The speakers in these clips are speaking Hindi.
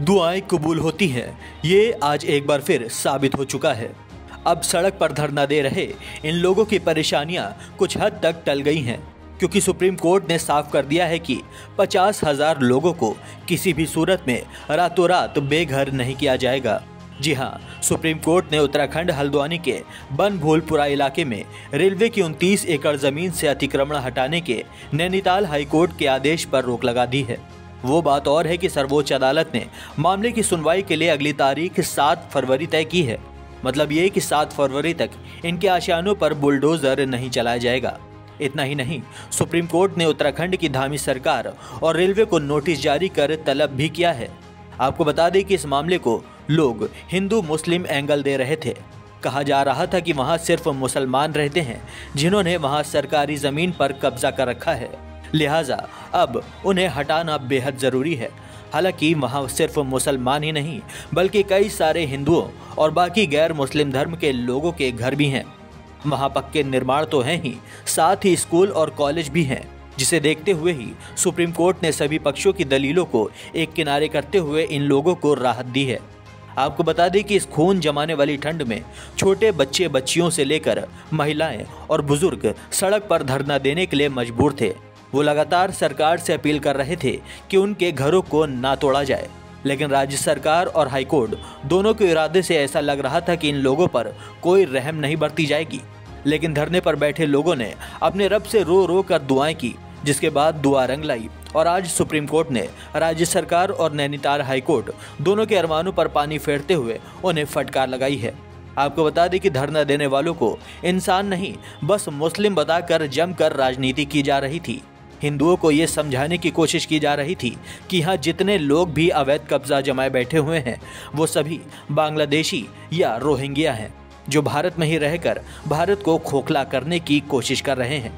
दुआएं कबूल होती हैं, ये आज एक बार फिर साबित हो चुका है। अब सड़क पर धरना दे रहे इन लोगों की परेशानियां कुछ हद तक टल गई हैं, क्योंकि सुप्रीम कोर्ट ने साफ कर दिया है कि 50,000 लोगों को किसी भी सूरत में रातों रात बेघर नहीं किया जाएगा। जी हां, सुप्रीम कोर्ट ने उत्तराखंड हल्द्वानी के बनभूलपुरा इलाके में रेलवे की 29 एकड़ जमीन से अतिक्रमण हटाने के नैनीताल हाईकोर्ट के आदेश पर रोक लगा दी है। वो बात और है कि सर्वोच्च अदालत ने मामले की सुनवाई के लिए अगली तारीख 7 फरवरी तय की है। मतलब ये कि 7 फरवरी तक इनके आशियानों पर बुलडोजर नहीं चलाया जाएगा। इतना ही नहीं, सुप्रीम कोर्ट ने उत्तराखंड की धामी सरकार और रेलवे को नोटिस जारी कर तलब भी किया है। आपको बता दें कि इस मामले को लोग हिंदू मुस्लिम एंगल दे रहे थे। कहा जा रहा था कि वहां सिर्फ मुसलमान रहते हैं जिन्होंने वहां सरकारी जमीन पर कब्जा कर रखा है, लिहाजा अब उन्हें हटाना बेहद जरूरी है। हालांकि वहां सिर्फ मुसलमान ही नहीं बल्कि कई सारे हिंदुओं और बाकी गैर मुस्लिम धर्म के लोगों के घर भी हैं। वहां पक्के निर्माण तो हैं ही, साथ ही स्कूल और कॉलेज भी हैं, जिसे देखते हुए ही सुप्रीम कोर्ट ने सभी पक्षों की दलीलों को एक किनारे करते हुए इन लोगों को राहत दी है। आपको बता दें कि इस खून जमाने वाली ठंड में छोटे बच्चे बच्चियों से लेकर महिलाएं और बुजुर्ग सड़क पर धरना देने के लिए मजबूर थे। वो लगातार सरकार से अपील कर रहे थे कि उनके घरों को ना तोड़ा जाए, लेकिन राज्य सरकार और हाईकोर्ट दोनों के इरादे से ऐसा लग रहा था कि इन लोगों पर कोई रहम नहीं बरती जाएगी। लेकिन धरने पर बैठे लोगों ने अपने रब से रो रो कर दुआएं की, जिसके बाद दुआ रंग लाई और आज सुप्रीम कोर्ट ने राज्य सरकार और नैनीताल हाईकोर्ट दोनों के अरमानों पर पानी फेरते हुए उन्हें फटकार लगाई है। आपको बता दें कि धरना देने वालों को इंसान नहीं बस मुस्लिम बताकर जमकर राजनीति की जा रही थी। हिंदुओं को ये समझाने की कोशिश की जा रही थी कि यहाँ जितने लोग भी अवैध कब्जा जमाए बैठे हुए हैं वो सभी बांग्लादेशी या रोहिंग्या हैं, जो भारत में ही रहकर भारत को खोखला करने की कोशिश कर रहे हैं।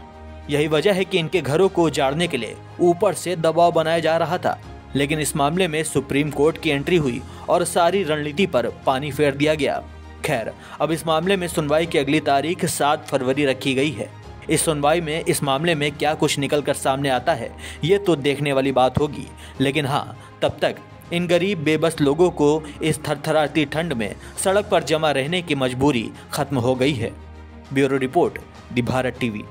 यही वजह है कि इनके घरों को उजाड़ने के लिए ऊपर से दबाव बनाया जा रहा था। लेकिन इस मामले में सुप्रीम कोर्ट की एंट्री हुई और सारी रणनीति पर पानी फेर दिया गया। खैर, अब इस मामले में सुनवाई की अगली तारीख 7 फरवरी रखी गई है। इस सुनवाई में इस मामले में क्या कुछ निकल कर सामने आता है ये तो देखने वाली बात होगी। लेकिन हाँ, तब तक इन गरीब बेबस लोगों को इस थरथराती ठंड में सड़क पर जमा रहने की मजबूरी खत्म हो गई है। ब्यूरो रिपोर्ट, दी भारत टीवी।